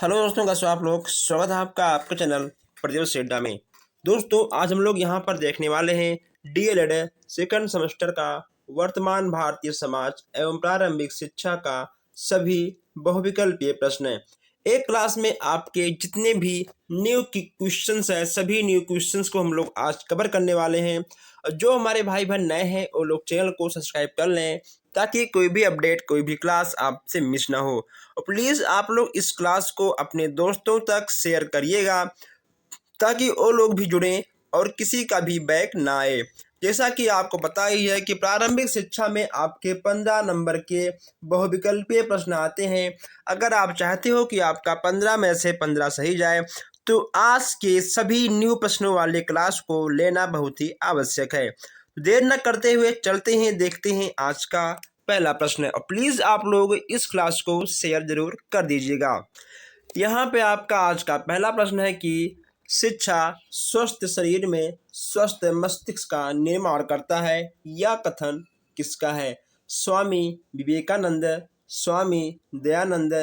Hello दोस्तों, कैसे हो आप लोग। स्वागत है आपका आपके चैनल प्रज्वल सेड्डा में। दोस्तों, आज हम लोग यहाँ पर देखने वाले हैं डीएलएड सेकंड सेमेस्टर का वर्तमान भारतीय समाज एवं प्रारंभिक शिक्षा का सभी बहुविकल्पीय प्रश्न। एक क्लास में आपके जितने भी न्यू क्वेश्चंस हैं, सभी न्यू क्वेश्चंस को हम लोग आज कवर करने वाले हैं। और जो हमारे भाई बहन नए हैं वो लोग चैनल को सब्सक्राइब कर लें ताकि कोई भी अपडेट, कोई भी क्लास आपसे मिस ना हो। और प्लीज़ आप लोग इस क्लास को अपने दोस्तों तक शेयर करिएगा ताकि वो लोग भी जुड़ें और किसी का भी बैक ना आए। जैसा कि आपको पता ही है कि प्रारंभिक शिक्षा में आपके 15 नंबर के बहुविकल्पीय प्रश्न आते हैं। अगर आप चाहते हो कि आपका 15 में से 15 सही जाए तो आज के सभी न्यू प्रश्नों वाले क्लास को लेना बहुत ही आवश्यक है। देर न करते हुए चलते हैं, देखते हैं आज का पहला प्रश्न। और प्लीज़ आप लोग इस क्लास को शेयर जरूर कर दीजिएगा। यहाँ पे आपका आज का पहला प्रश्न है कि शिक्षा स्वस्थ शरीर में स्वस्थ मस्तिष्क का निर्माण करता है, यह कथन किसका है। स्वामी विवेकानंद, स्वामी दयानंद,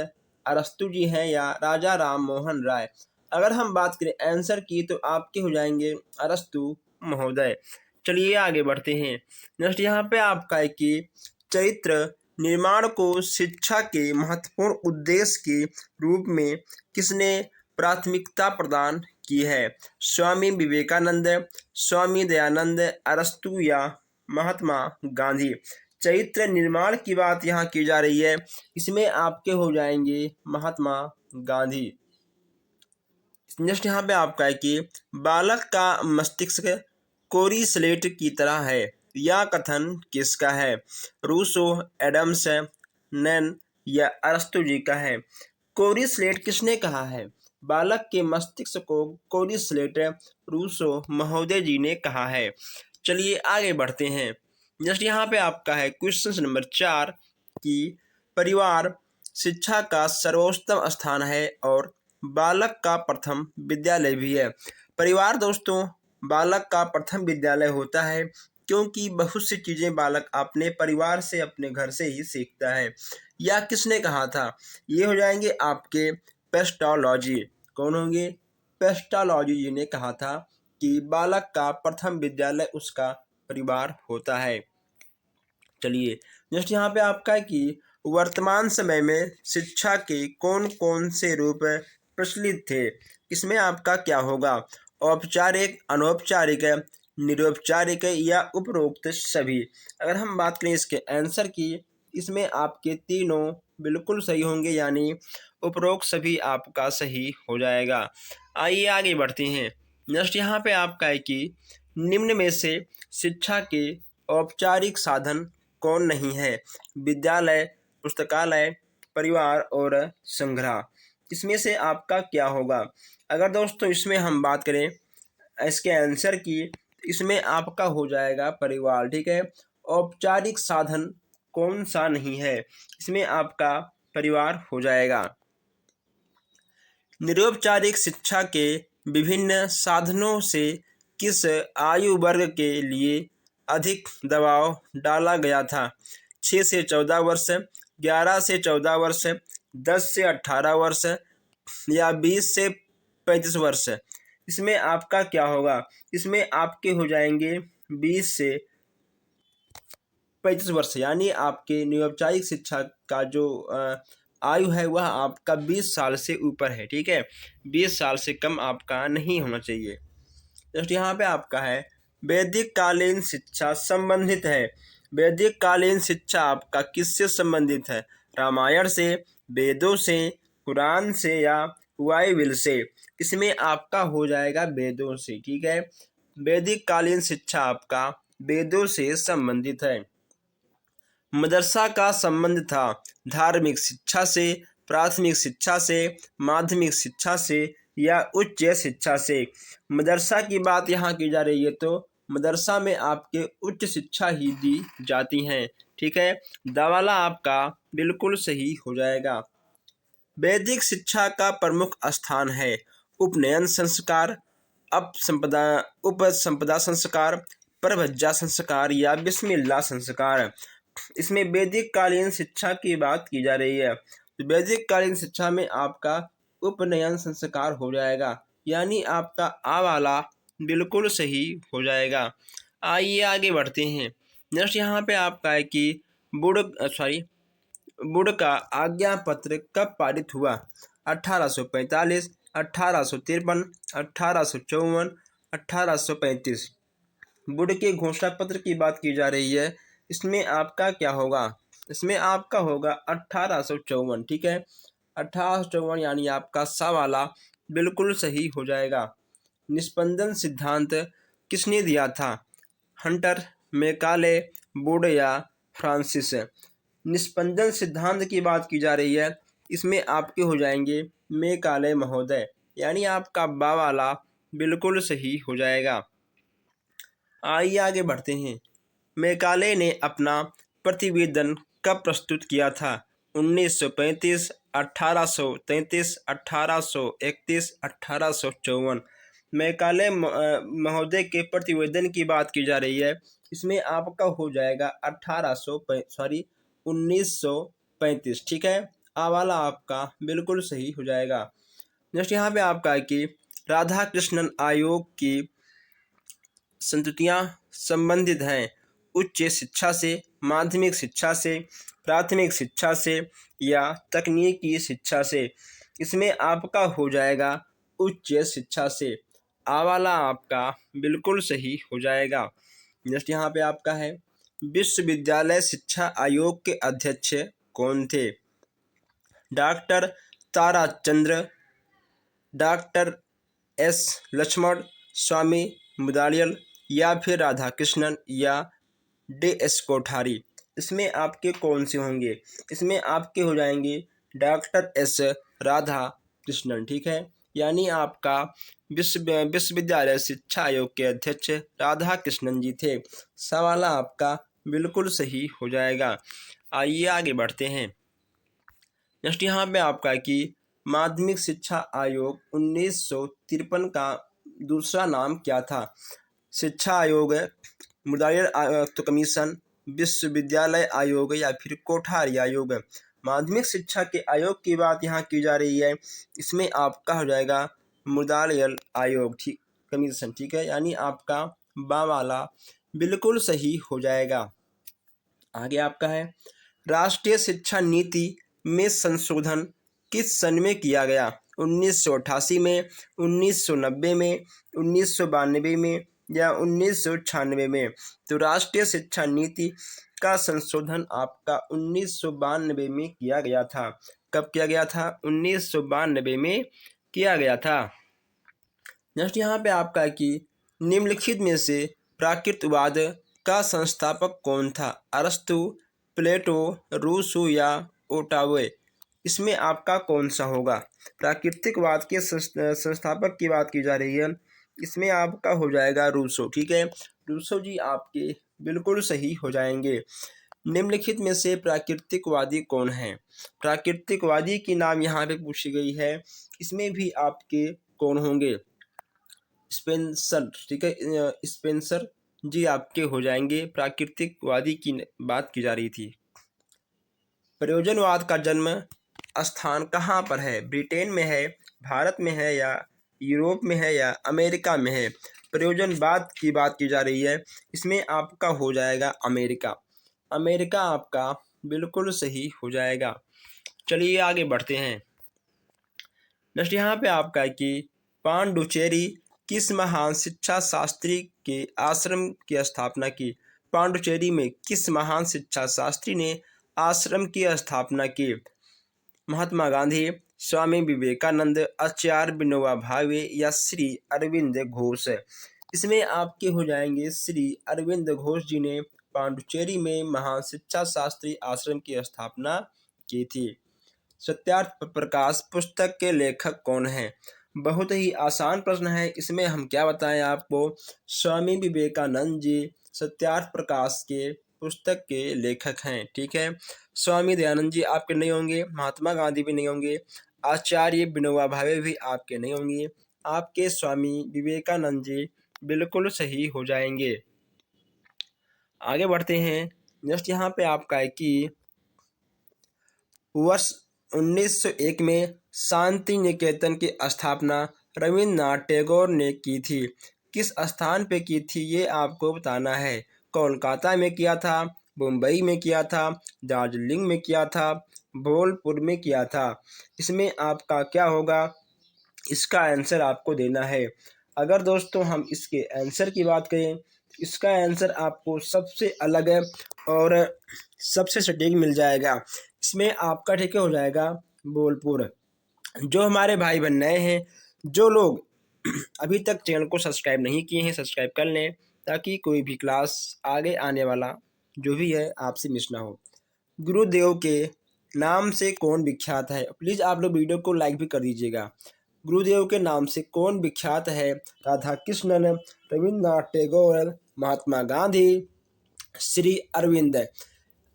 अरस्तु जी हैं या राजा राम मोहन राय। अगर हम बात करें आंसर की तो आपके हो जाएंगे अरस्तु महोदय। चलिए आगे बढ़ते हैं। नेक्स्ट यहाँ पे आपका है कि चरित्र निर्माण को शिक्षा के महत्वपूर्ण उद्देश्य के रूप में किसने प्राथमिकता प्रदान की है। स्वामी विवेकानंद, स्वामी दयानंद, अरस्तु या महात्मा गांधी। चरित्र निर्माण की बात यहाँ की जा रही है, इसमें आपके हो जाएंगे महात्मा गांधी। नेक्स्ट यहाँ पे आपका है कि बालक का मस्तिष्क कोरी स्लेट की तरह है, यह कथन किसका है। रूसो, एडम्स, नैन या अरस्तु जी का है। कोरी स्लेट किसने कहा है। बालक के मस्तिष्क को कोरी स्लेट रूसो महोदय जी ने कहा है। चलिए आगे बढ़ते हैं। जस्ट यहाँ पे आपका है क्वेश्चन नंबर 4 कि परिवार शिक्षा का सर्वोत्तम स्थान है और बालक का प्रथम विद्यालय भी है। परिवार दोस्तों बालक का प्रथम विद्यालय होता है क्योंकि बहुत सी चीज़ें बालक अपने परिवार से, अपने घर से ही सीखता है। यह किसने कहा था। ये हो जाएंगे आपके पेस्टोलॉजी। कौन होंगे। पेस्टोलॉजी जी ने कहा था कि बालक का प्रथम विद्यालय उसका परिवार होता है। चलिए नेक्स्ट यहाँ पे आपका है कि वर्तमान समय में शिक्षा के कौन कौन से रूप प्रचलित थे। इसमें आपका क्या होगा। औपचारिक, अनौपचारिक, निरौपचारिक या उपरोक्त सभी। अगर हम बात करें इसके आंसर की, इसमें आपके तीनों बिल्कुल सही होंगे, यानी उपरोक्त सभी आपका सही हो जाएगा। आइए आगे बढ़ते हैं। नेक्स्ट यहाँ पे आपका है कि निम्न में से शिक्षा के औपचारिक साधन कौन नहीं है। विद्यालय, पुस्तकालय, परिवार और संग्रह। इसमें से आपका क्या होगा। अगर दोस्तों इसमें हम बात करें इसके आंसर की, इसमें आपका हो जाएगा परिवार। ठीक है। औपचारिक साधन कौन सा नहीं है, इसमें आपका परिवार हो जाएगा। निरौपचारिक शिक्षा के विभिन्न साधनों से किस आयु वर्ग के लिए अधिक दबाव डाला गया था। 6 से 14 वर्ष, 11 से 14 वर्ष, 10 से 18 वर्ष या 20 से 35 वर्ष। इसमें आपका क्या होगा। इसमें आपके हो जाएंगे 20 से 35 वर्ष, यानी आपके निरौपचारिक शिक्षा का जो आयु है वह आपका 20 साल से ऊपर है। ठीक है। 20 साल से कम आपका नहीं होना चाहिए। जस्ट यहाँ पे आपका है वैदिक कालीन शिक्षा संबंधित है। वैदिक कालीन शिक्षा आपका किससे संबंधित है। रामायण से, वेदों से, कुरान से या बाइबिल से। इसमें आपका हो जाएगा वेदों से। ठीक है। वैदिक कालीन शिक्षा आपका वेदों से संबंधित है। मदरसा का संबंध था धार्मिक शिक्षा से, प्राथमिक शिक्षा से, माध्यमिक शिक्षा से या उच्च शिक्षा से। मदरसा की बात यहाँ की जा रही है तो मदरसा में आपके उच्च शिक्षा ही दी जाती हैं। ठीक है। दावाला आपका बिल्कुल सही हो जाएगा। वैदिक शिक्षा का प्रमुख स्थान है उपनयन संस्कार, उपसंपदा संस्कार, प्रभज्जा संस्कार या बिस्मिल्लाह संस्कार। इसमें वैदिक कालीन शिक्षा की बात की जा रही है। तो वैदिक कालीन शिक्षा में आपका उपनयन संस्कार हो जाएगा, यानी आपका आ वाला बिल्कुल सही हो जाएगा। आइए आगे बढ़ते हैं। नेक्स्ट यहाँ पे आपका है कि वुड का आज्ञा पत्र कब पारित हुआ? 1845, 1853, 1854, 1835। वुड के घोषणा पत्र की बात की जा रही है। इसमें आपका क्या होगा? इसमें आपका होगा 1854। ठीक है, 1854 यानी आपका सा वाला बिल्कुल सही हो जाएगा। निस्पंदन सिद्धांत किसने दिया था? हंटर, मैकाले, वुड या फ्रांसिस? निस्पंदन सिद्धांत की बात की जा रही है। इसमें आपके हो जाएंगे मैकाले महोदय, यानी आपका बा वाला बिल्कुल सही हो जाएगा। आइए आगे बढ़ते हैं। मैकाले ने अपना प्रतिवेदन कब प्रस्तुत किया था? 1935, 1833, 1831, 1854। मैकाले महोदय के प्रतिवेदन की बात की जा रही है। इसमें आपका हो जाएगा 1935। ठीक है, आ वाला आपका बिल्कुल सही हो जाएगा। नेक्स्ट यहाँ पे आपका है कि राधा कृष्णन आयोग की संततियाँ संबंधित हैं उच्च शिक्षा से, माध्यमिक शिक्षा से, प्राथमिक शिक्षा से या तकनीकी शिक्षा से? इसमें आपका हो जाएगा उच्च शिक्षा से। आ वाला आपका बिल्कुल सही हो जाएगा। नेक्स्ट यहाँ पे आपका है विश्वविद्यालय शिक्षा आयोग के अध्यक्ष कौन थे? Doctor Tarachandra, doctor S Lakshman, Swami Mudaliar या फिर राधा कृष्णन या डी एस कोठारी? इसमें आपके कौन से होंगे? इसमें आपके हो जाएंगे डॉक्टर एस राधा कृष्णन। ठीक है, यानी आपका विश्वविद्यालय शिक्षा आयोग के अध्यक्ष राधा कृष्णन जी थे। सवाल आपका बिल्कुल सही हो जाएगा। आइए आगे बढ़ते हैं। नेक्स्ट यहाँ पे आपका कि माध्यमिक शिक्षा आयोग 1953 का दूसरा नाम क्या था? शिक्षा आयोग, मुदालियल आयुक्त कमीशन, विश्वविद्यालय आयोग या फिर कोठारी आयोग? माध्यमिक शिक्षा के आयोग की बात यहाँ की जा रही है। इसमें आपका हो जाएगा मुदालियल आयोग, ठीक, कमीशन। ठीक है, यानी आपका बा वाला बिल्कुल सही हो जाएगा। आगे आपका है राष्ट्रीय शिक्षा नीति में संशोधन किस सन में किया गया? 1988 में, 1990 में, 1992 में या 1996 में? तो राष्ट्रीय शिक्षा नीति का संशोधन आपका 1992 में किया गया था। कब किया गया था? 1992 में किया गया था। नेक्स्ट यहाँ पे आपका है कि निम्नलिखित में से प्राकृतवाद का संस्थापक कौन था? अरस्तु, प्लेटो, रूसो या ओटावे? इसमें आपका कौन सा होगा? प्राकृतिकवाद के संस्थापक की बात की जा रही है। इसमें आपका हो जाएगा रूसो। ठीक है, रूसो जी आपके बिल्कुल सही हो जाएंगे। निम्नलिखित में से प्राकृतिकवादी कौन है? प्राकृतिकवादी की नाम यहाँ पे पूछी गई है। इसमें भी आपके कौन होंगे? स्पेंसर। ठीक है, स्पेंसर जी आपके हो जाएंगे। प्राकृतिकवादी की बात की जा रही थी। प्रयोजनवाद का जन्म स्थान कहाँ पर है? ब्रिटेन में है, भारत में है या यूरोप में है या अमेरिका में है? प्रयोजनवाद की बात की जा रही है। इसमें आपका हो जाएगा अमेरिका। अमेरिका आपका बिल्कुल सही हो जाएगा। चलिए आगे बढ़ते हैं। नेक्स्ट यहाँ पे आपका है कि पांडुचेरी किस महान शिक्षा शास्त्री के आश्रम की स्थापना की? पांडुचेरी में किस महान शिक्षा शास्त्री ने आश्रम की स्थापना की? महात्मा गांधी, स्वामी विवेकानंद, आचार्य विनोबा भावे या श्री अरविंद घोष? इसमें आपके हो जाएंगे श्री अरविंद घोष जी ने पांडुचेरी में महान शिक्षा शास्त्री आश्रम की स्थापना की थी। सत्यार्थ प्रकाश पुस्तक के लेखक कौन हैं? बहुत ही आसान प्रश्न है। इसमें हम क्या बताएं आपको? स्वामी विवेकानंद जी सत्यार्थ प्रकाश के पुस्तक के लेखक हैं। ठीक है, स्वामी दयानंद जी आपके नहीं होंगे, महात्मा गांधी भी नहीं होंगे, आचार्य विनोबा भावे भी आपके नहीं होंगे, आपके स्वामी विवेकानंद जी बिल्कुल सही हो जाएंगे। आगे बढ़ते हैं। नेक्स्ट यहाँ पे आपका है कि वर्ष 1901 में शांति निकेतन की स्थापना रविन्द्रनाथ टैगोर ने की थी। किस स्थान पे की थी ये आपको बताना है। कोलकाता में किया था, मुंबई में किया था, दार्जिलिंग में किया था, भोलपुर में किया था। इसमें आपका क्या होगा, इसका आंसर आपको देना है। अगर दोस्तों हम इसके आंसर की बात करें, इसका आंसर आपको सबसे अलग है और सबसे सटीक मिल जाएगा। इसमें आपका ठीक हो जाएगा बोलपुर। जो हमारे भाई बहन नए हैं, जो लोग अभी तक चैनल को सब्सक्राइब नहीं किए हैं, सब्सक्राइब कर लें ताकि कोई भी क्लास आगे आने वाला जो भी है आपसे मिस ना हो। गुरुदेव के नाम से कौन विख्यात है? प्लीज़ आप लोग वीडियो को लाइक भी कर दीजिएगा। गुरुदेव के नाम से कौन विख्यात है? राधा कृष्णन, रविन्द्रनाथ टैगोर, महात्मा गांधी, श्री अरविंद।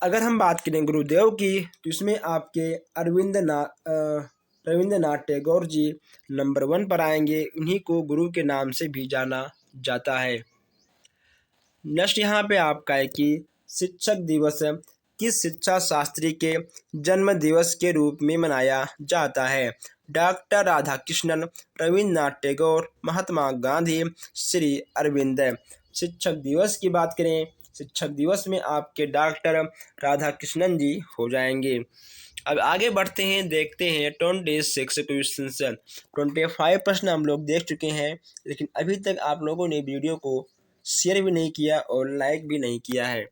अगर हम बात करें गुरुदेव की तो इसमें आपके रविन्द्रनाथ टैगोर जी नंबर 1 पर आएंगे। उन्हीं को गुरु के नाम से भी जाना जाता है। नेक्स्ट यहाँ पे आपका है कि शिक्षक दिवस किस शिक्षा शास्त्री के जन्म दिवस के रूप में मनाया जाता है? डॉक्टर राधाकृष्णन, रविन्द्रनाथ टैगोर, महात्मा गांधी, श्री अरविंद। शिक्षक दिवस की बात करें, शिक्षक दिवस में आपके डॉक्टर राधाकृष्णन जी हो जाएंगे। अब आगे बढ़ते हैं, देखते हैं 26 क्वेश्चन। 25 प्रश्न हम लोग देख चुके हैं, लेकिन अभी तक आप लोगों ने वीडियो को शेयर भी नहीं किया और लाइक भी नहीं किया है।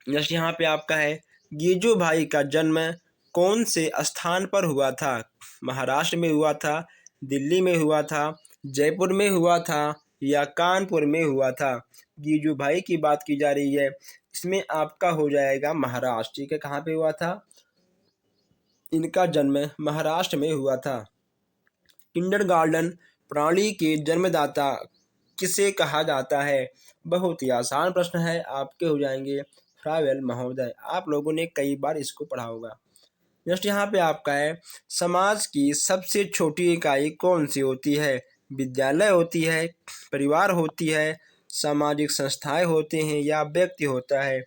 नेक्स्ट यहाँ पे आपका है, गीजू भाई का जन्म कौन से स्थान पर हुआ था? महाराष्ट्र में हुआ था, दिल्ली में हुआ था, जयपुर में हुआ था या कानपुर में हुआ था? गीजू भाई की बात की जा रही है, इसमें आपका हो जाएगा महाराष्ट्र। ठीक है, कहाँ पे हुआ था? इनका जन्म महाराष्ट्र में हुआ था। किंडरगार्टन प्रणाली के जन्मदाता किसे कहा जाता है? बहुत ही आसान प्रश्न है, आपके हो जाएंगे फ्रावेल महोदय। आप लोगों ने कई बार इसको पढ़ा होगा। नेक्स्ट यहाँ पे आपका है, समाज की सबसे छोटी इकाई कौन सी होती है? विद्यालय होती है, परिवार होती है, सामाजिक संस्थाएं होते हैं या व्यक्ति होता है?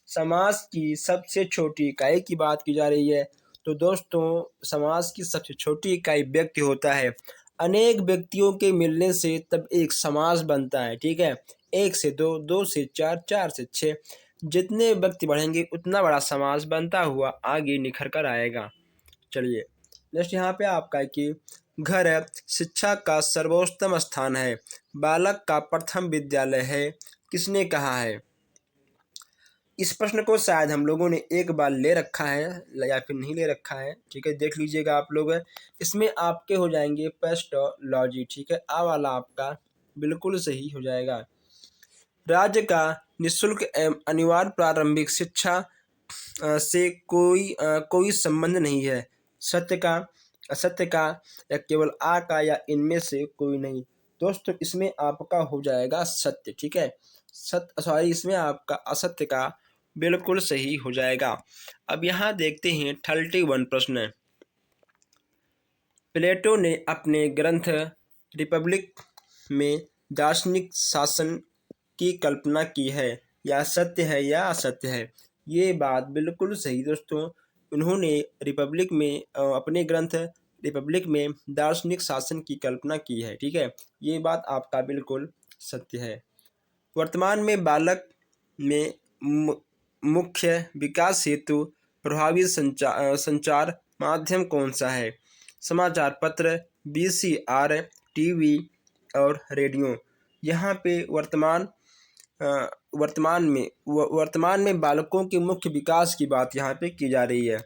समाज की सबसे छोटी इकाई की बात की जा रही है, तो दोस्तों समाज की सबसे छोटी इकाई व्यक्ति होता है। अनेक व्यक्तियों के मिलने से तब एक समाज बनता है। ठीक है, 1 से 2, 2 से 4, 4 से 6, जितने व्यक्ति बढ़ेंगे उतना बड़ा समाज बनता हुआ आगे निखर कर आएगा। चलिए नेक्स्ट यहाँ पे आपका है कि घर शिक्षा का सर्वोत्तम स्थान है, बालक का प्रथम विद्यालय है, किसने कहा है? इस प्रश्न को शायद हम लोगों ने एक बार ले रखा है या फिर नहीं ले रखा है। ठीक है, देख लीजिएगा आप लोग। इसमें आपके हो जाएंगे पेस्टोलॉजी। ठीक है, आ वाला आपका बिल्कुल सही हो जाएगा। राज्य का निःशुल्क एवं अनिवार्य प्रारंभिक शिक्षा से कोई संबंध नहीं है। सत्य का, असत्य का या केवल आ का या इनमें से कोई नहीं? दोस्तों इसमें आपका हो जाएगा सत्य। ठीक है, इसमें आपका असत्य का बिल्कुल सही हो जाएगा। अब यहाँ देखते हैं 31 प्रश्न। प्लेटो ने अपने ग्रंथ रिपब्लिक में दार्शनिक शासन की कल्पना की है, या सत्य है या असत्य है? ये बात बिल्कुल सही दोस्तों, उन्होंने रिपब्लिक में अपने ग्रंथ रिपब्लिक में दार्शनिक शासन की कल्पना की है। ठीक है, ये बात आपका बिल्कुल सत्य है। वर्तमान में बालक में मुख्य विकास हेतु प्रभावी संचार माध्यम कौन सा है? समाचार पत्र, VCR, टीवी और रेडियो। यहाँ पे वर्तमान में बालकों के मुख्य विकास की बात यहाँ पे की जा रही है।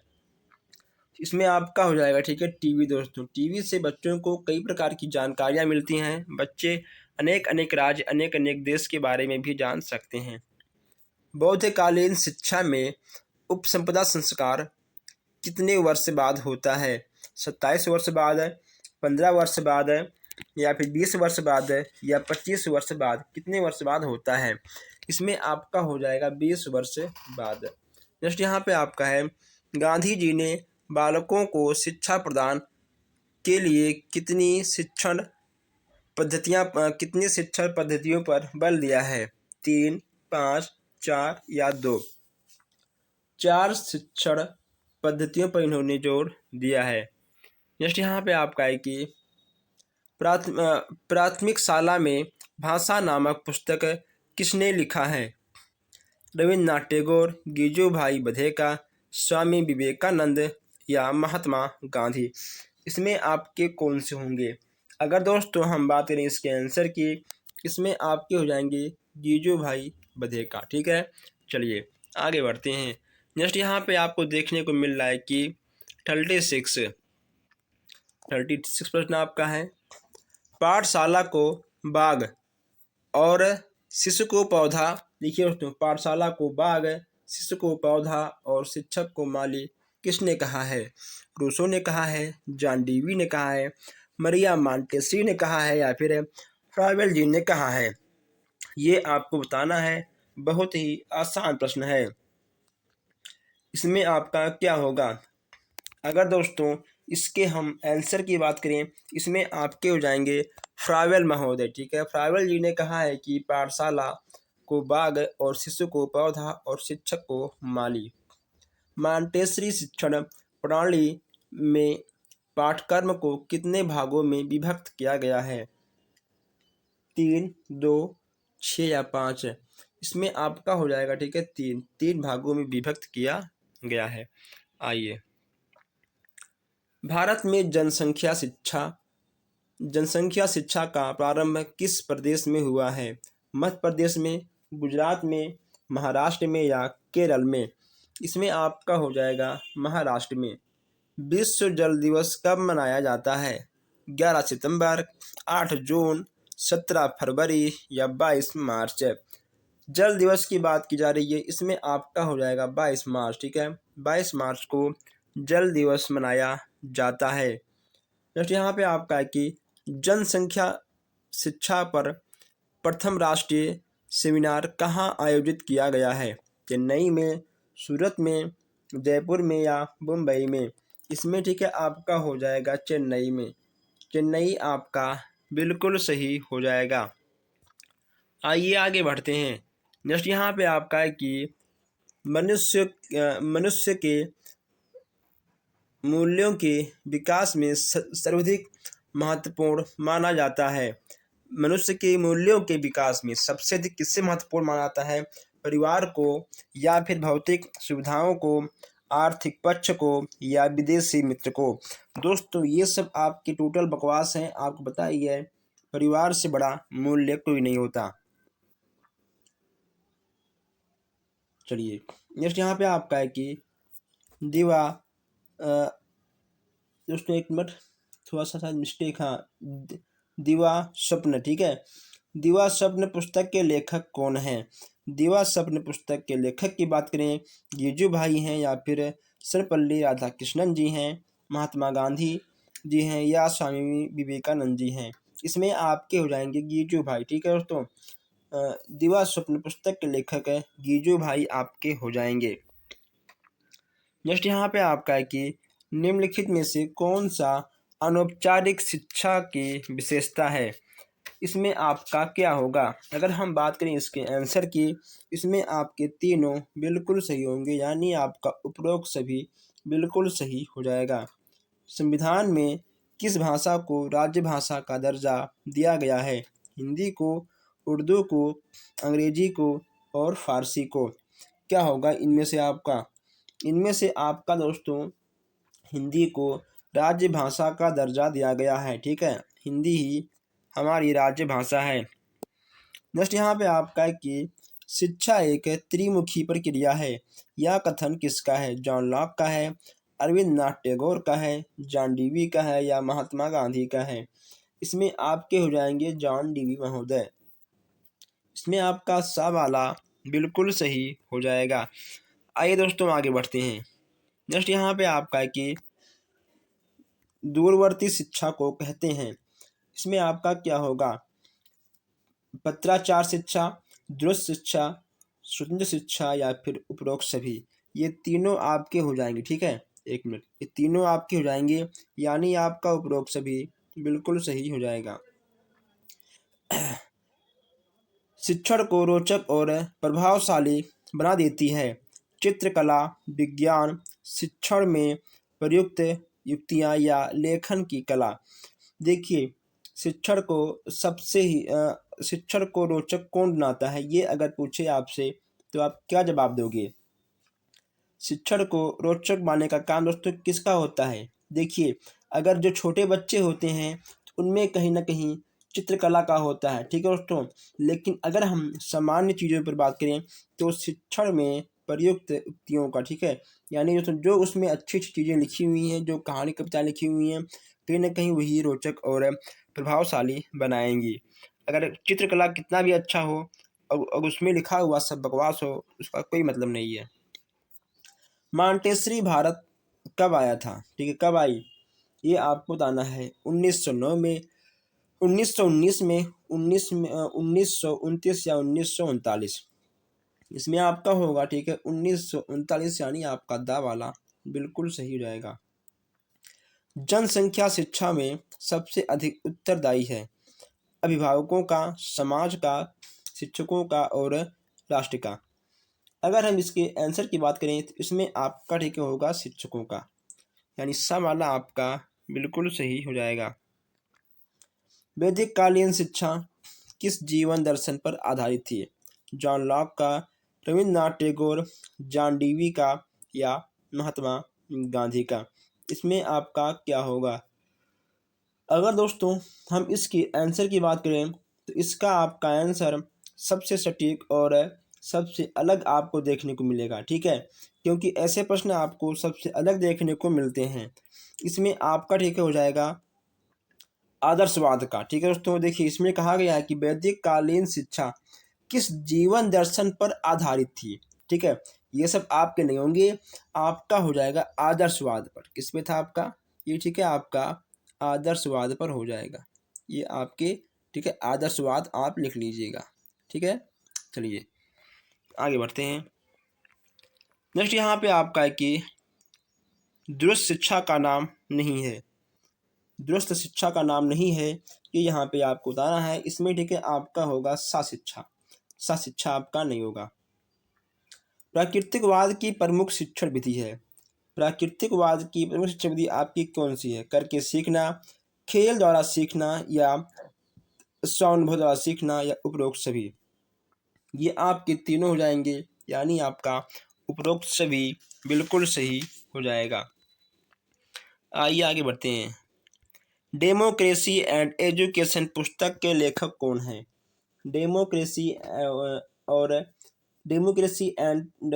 इसमें आपका हो जाएगा ठीक है टीवी। दोस्तों टीवी से बच्चों को कई प्रकार की जानकारियाँ मिलती हैं, बच्चे अनेक अनेक राज्य अनेक अनेक देश के बारे में भी जान सकते हैं। बौद्धकालीन शिक्षा में उपसंपदा संस्कार कितने वर्ष बाद होता है? 27 वर्ष बाद, 15 वर्ष बाद या फिर 20 वर्ष बाद या 25 वर्ष बाद? कितने वर्ष बाद होता है? इसमें आपका हो जाएगा 20 वर्ष बाद। नेक्स्ट यहाँ पे आपका है, गांधी जी ने बालकों को शिक्षा प्रदान के लिए कितनी शिक्षण पद्धतियों पर बल दिया है? 3, 5, 4 या 2? 4 शिक्षण पद्धतियों पर इन्होंने जोर दिया है। नेक्स्ट यहाँ पे आपका है कि प्राथमिक शाला में भाषा नामक पुस्तक किसने लिखा है? रविन्द्रनाथ टैगोर, गिजुभाई बधेका, स्वामी विवेकानंद या महात्मा गांधी। इसमें आपके कौन से होंगे? अगर दोस्तों हम बात करें इसके आंसर की, इसमें आपके हो जाएंगे गिजुभाई बधेका। ठीक है, चलिए आगे बढ़ते हैं। नेक्स्ट यहाँ पे आपको देखने को मिल रहा है कि 36 प्रश्न आपका है। पाठशाला को बाग और शिशु को पौधा, देखिए दोस्तों, पाठशाला को बाग, शिशु को पौधा और शिक्षक को माली किसने कहा है? रूसो ने कहा है, जॉन डीवी ने कहा है, मरिया मॉन्टेस्क्यू ने कहा है या फिर फ्रावेल जी ने कहा है? ये आपको बताना है। बहुत ही आसान प्रश्न है। इसमें आपका क्या होगा? अगर दोस्तों इसके हम आंसर की बात करें, इसमें आपके हो जाएंगे फ्रावेल महोदय। ठीक है, फ्रावेल जी ने कहा है कि पाठशाला को बाग और शिशु को पौधा और शिक्षक को माली। मॉन्टेसरी शिक्षण प्रणाली में पाठ्यक्रम को कितने भागों में विभक्त किया गया है? 3, 2, 6 या 5? इसमें आपका हो जाएगा, ठीक है, तीन भागों में विभक्त किया गया है। आइए, भारत में जनसंख्या शिक्षा का प्रारंभ किस प्रदेश में हुआ है? मध्य प्रदेश में, गुजरात में, महाराष्ट्र में या केरल में? इसमें आपका हो जाएगा महाराष्ट्र में। विश्व जल दिवस कब मनाया जाता है? 11 सितंबर, 8 जून, 17 फरवरी या 22 मार्च? जल दिवस की बात की जा रही है, इसमें आपका हो जाएगा 22 मार्च। ठीक है, 22 मार्च को जल दिवस मनाया जाता है। नेक्स्ट यहाँ पे आपका है कि जनसंख्या शिक्षा पर प्रथम राष्ट्रीय सेमिनार कहाँ आयोजित किया गया है? चेन्नई में, सूरत में, जयपुर में या मुंबई में? इसमें ठीक है आपका हो जाएगा चेन्नई में। चेन्नई आपका बिल्कुल सही हो जाएगा। आइए आगे बढ़ते हैं। नेक्स्ट यहाँ पे आपका है कि मनुष्य के मूल्यों के विकास में सर्वाधिक महत्वपूर्ण माना जाता है। मनुष्य के मूल्यों के विकास में सबसे अधिक किससे महत्वपूर्ण माना जाता है? परिवार को या फिर भौतिक सुविधाओं को, आर्थिक पक्ष को या विदेशी मित्र को? दोस्तों ये सब आपकी टोटल बकवास हैं। आपको पता ही है परिवार से बड़ा मूल्य कोई नहीं होता। चलिए नेक्स्ट यहाँ पे आपका है कि दोस्तों एक मिनट, थोड़ा सा शायद मिस्टेक। हाँ, दीवा स्वप्न। ठीक है, दीवा स्वप्न पुस्तक के लेखक कौन हैं? दीवा स्वप्न पुस्तक के लेखक की बात करें, गिजुभाई हैं या फिर सर्वपल्ली राधाकृष्णन जी हैं, महात्मा गांधी जी हैं या स्वामी विवेकानंद जी हैं? इसमें आपके हो जाएंगे गिजुभाई। ठीक है दोस्तों, दीवा स्वप्न पुस्तक के लेखक गिजुभाई आपके हो जाएंगे। नेक्स्ट यहाँ पे आपका है कि निम्नलिखित में से कौन सा अनौपचारिक शिक्षा की विशेषता है? इसमें आपका क्या होगा? अगर हम बात करें इसके आंसर की, इसमें आपके तीनों बिल्कुल सही होंगे, यानी आपका उपरोक्त सभी बिल्कुल सही हो जाएगा। संविधान में किस भाषा को राज्य भाषा का दर्जा दिया गया है? हिंदी को, उर्दू को, अंग्रेजी को और फारसी को? क्या होगा इनमें से आपका? इनमें से आपका दोस्तों हिंदी को राज्य भाषा का दर्जा दिया गया है। ठीक है, हिंदी ही हमारी राज्य भाषा है। नेक्स्ट यहाँ पे आपका है कि शिक्षा एक त्रिमुखी प्रक्रिया है। यह कथन किसका है? जॉन लॉक का है, अरविंद्रनाथ टैगोर का है, जॉन डीवी का है या महात्मा गांधी का है? इसमें आपके हो जाएंगे जॉन डीवी महोदय। इसमें आपका सा वाला बिल्कुल सही हो जाएगा। आइए दोस्तों आगे बढ़ते हैं। नेक्स्ट यहाँ पे आपका है कि दूरवर्ती शिक्षा को कहते हैं। इसमें आपका क्या होगा? पत्राचार शिक्षा, दूरस्थ शिक्षा, स्वतंत्र शिक्षा या फिर उपरोक्त सभी? ये तीनों आपके हो जाएंगे। ठीक है, एक मिनट, ये तीनों आपके हो जाएंगे, यानी आपका उपरोक्त सभी बिल्कुल सही हो जाएगा। शिक्षण को रोचक और प्रभावशाली बना देती है। चित्रकला, विज्ञान, शिक्षण में प्रयुक्त युक्तियाँ या लेखन की कला। देखिए, शिक्षण को रोचक कौन बनाता है, ये अगर पूछे आपसे तो आप क्या जवाब दोगे? शिक्षण को रोचक बनाने का काम दोस्तों किसका होता है? देखिए, अगर जो छोटे बच्चे होते हैं तो उनमें कहीं न कहीं चित्रकला का होता है, ठीक है दोस्तों। लेकिन अगर हम सामान्य चीज़ों पर बात करें तो शिक्षण में प्रयुक्त उक्तियों का, ठीक है, यानी जो उसमें अच्छी-अच्छी चीज़ें लिखी हुई हैं, जो कहानी कविताएँ लिखी हुई हैं, कहीं न कहीं वही रोचक और प्रभावशाली बनाएँगी। अगर चित्रकला कितना भी अच्छा हो और उसमें लिखा हुआ सब बकवास हो, उसका कोई मतलब नहीं है। मॉन्टेसरी भारत कब आया था, ठीक है, कब आई? ये आपको बताना है। 1909 में, 1919 में, 1929 या 1939। इसमें आपका होगा, ठीक है, 1939, यानी आपका दा वाला बिल्कुल सही हो जाएगा। जनसंख्या शिक्षा में सबसे अधिक उत्तरदायी है? अभिभावकों का, समाज का, शिक्षकों का और राष्ट्र का। अगर हम इसके आंसर की बात करें तो इसमें आपका, ठीक है, होगा शिक्षकों का, यानी सब वाला आपका बिल्कुल सही हो जाएगा। वैदिक कालीन शिक्षा किस जीवन दर्शन पर आधारित थी? जॉन लॉक का, रविन्द्रनाथ टैगोर, जॉन डीवी का या महात्मा गांधी का। इसमें आपका क्या होगा? अगर दोस्तों हम इसकी आंसर की बात करें तो इसका आपका आंसर सबसे सटीक और सबसे अलग आपको देखने को मिलेगा, ठीक है, क्योंकि ऐसे प्रश्न आपको सबसे अलग देखने को मिलते हैं। इसमें आपका, ठीक है, हो जाएगा आदर्शवाद का, ठीक है दोस्तों। देखिए, इसमें कहा गया है कि वैदिक कालीन शिक्षा किस जीवन दर्शन पर आधारित थी, ठीक है। ये सब आपके नहीं होंगे, आपका हो जाएगा आदर्शवाद पर। किस पे था आपका ये, ठीक है, आपका आदर्शवाद पर हो जाएगा ये आपके, ठीक है, आदर्शवाद आप लिख लीजिएगा, ठीक है। चलिए आगे बढ़ते हैं। नेक्स्ट यहाँ पे आपका है कि दुरुस्त शिक्षा का नाम नहीं है। दुरुस्त शिक्षा का नाम नहीं है, ये यहाँ पे आपको बताना है। इसमें, ठीक है, आपका होगा साशिक्षा। साशिक्षा आपका नहीं होगा। प्राकृतिकवाद की प्रमुख शिक्षण विधि है। प्राकृतिकवाद की प्रमुख शिक्षण विधि आपकी कौन सी है? करके सीखना, खेल द्वारा सीखना या स्वानुभव द्वारा सीखना या उपरोक्त सभी। ये आपके तीनों हो जाएंगे, यानी आपका उपरोक्त सभी बिल्कुल सही हो जाएगा। आइए आगे बढ़ते हैं। डेमोक्रेसी एंड एजुकेशन पुस्तक के लेखक कौन हैं? डेमोक्रेसी और डेमोक्रेसी एंड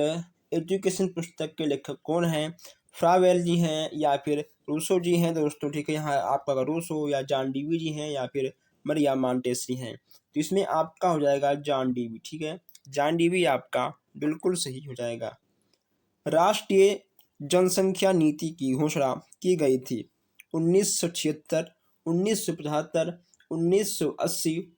एजुकेशन पुस्तक के लेखक कौन हैं? फ्रावेल जी हैं या फिर रूसो जी हैं दोस्तों, ठीक है। यहाँ आपका रूसो या जॉन डीवी जी हैं या फिर मरिया मॉन्टेसरी हैं। तो इसमें आपका हो जाएगा जॉन डीवी, ठीक है, जॉन डीवी आपका बिल्कुल सही हो जाएगा। राष्ट्रीय जनसंख्या नीति की घोषणा की गई थी 1976, 1975, 1980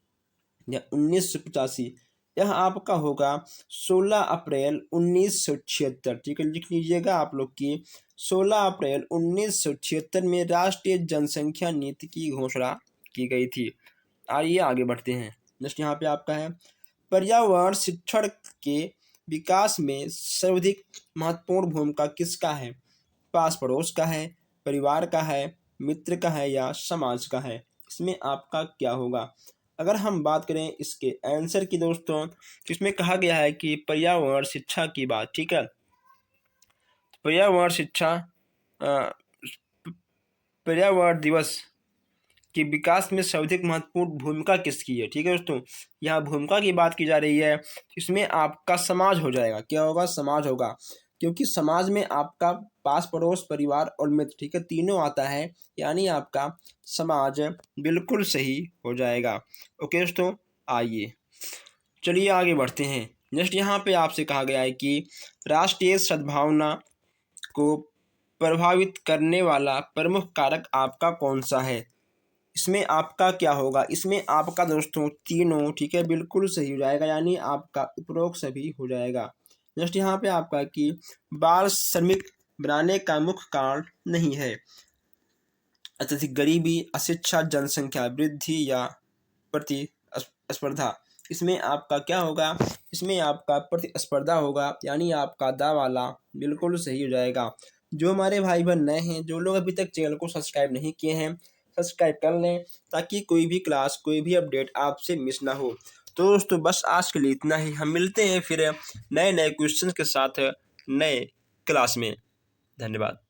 या 1985। यह आपका होगा 16 अप्रैल 1976, ठीक है, लिख लीजिएगा आप लोग की 16 अप्रैल 1976 में राष्ट्रीय जनसंख्या नीति की घोषणा की गई थी। आइए आगे बढ़ते हैं। नेक्स्ट यहाँ पे आपका है, पर्यावरण शिक्षण के विकास में सर्वाधिक महत्वपूर्ण भूमिका किसका है? पास पड़ोस का है, परिवार का है, मित्र का है या समाज का है? इसमें आपका क्या होगा? अगर हम बात करें इसके आंसर की दोस्तों, तो इसमें कहा गया है कि पर्यावरण शिक्षा की बात, ठीक है, पर्यावरण शिक्षा पर्यावरण दिवस के विकास में सर्वाधिक महत्वपूर्ण भूमिका किसकी है? ठीक है दोस्तों, यहाँ भूमिका की बात की जा रही है, इसमें आपका समाज हो जाएगा। क्या होगा? समाज होगा, क्योंकि समाज में आपका पास पड़ोस, परिवार और मित्र, ठीक है, तीनों आता है, यानी आपका समाज बिल्कुल सही हो जाएगा। ओके दोस्तों, आइए चलिए आगे बढ़ते हैं। नेक्स्ट यहाँ पे आपसे कहा गया है कि राष्ट्रीय सद्भावना को प्रभावित करने वाला प्रमुख कारक आपका कौन सा है? इसमें आपका क्या होगा? इसमें आपका दोस्तों तीनों, ठीक है, बिल्कुल सही हो जाएगा, यानी आपका उपरोक्त सभी हो जाएगा। नेक्स्ट यहाँ पे आपका कि बाल श्रमिक बनाने का मुख्य कारण नहीं है अत्यधिक गरीबी, अशिक्षा, जनसंख्या वृद्धि या प्रतिस्पर्धा। इसमें आपका क्या होगा, इसमें आपका प्रतिस्पर्धा होगा, यानी आपका दावाला बिल्कुल सही हो जाएगा। जो हमारे भाई बहन नए हैं, जो लोग अभी तक चैनल को सब्सक्राइब नहीं किए हैं, सब्सक्राइब कर लें ताकि कोई भी क्लास, कोई भी अपडेट आपसे मिस ना हो। तो दोस्तों बस आज के लिए इतना ही। हम मिलते हैं फिर नए नए क्वेश्चन के साथ नए क्लास में। धन्यवाद।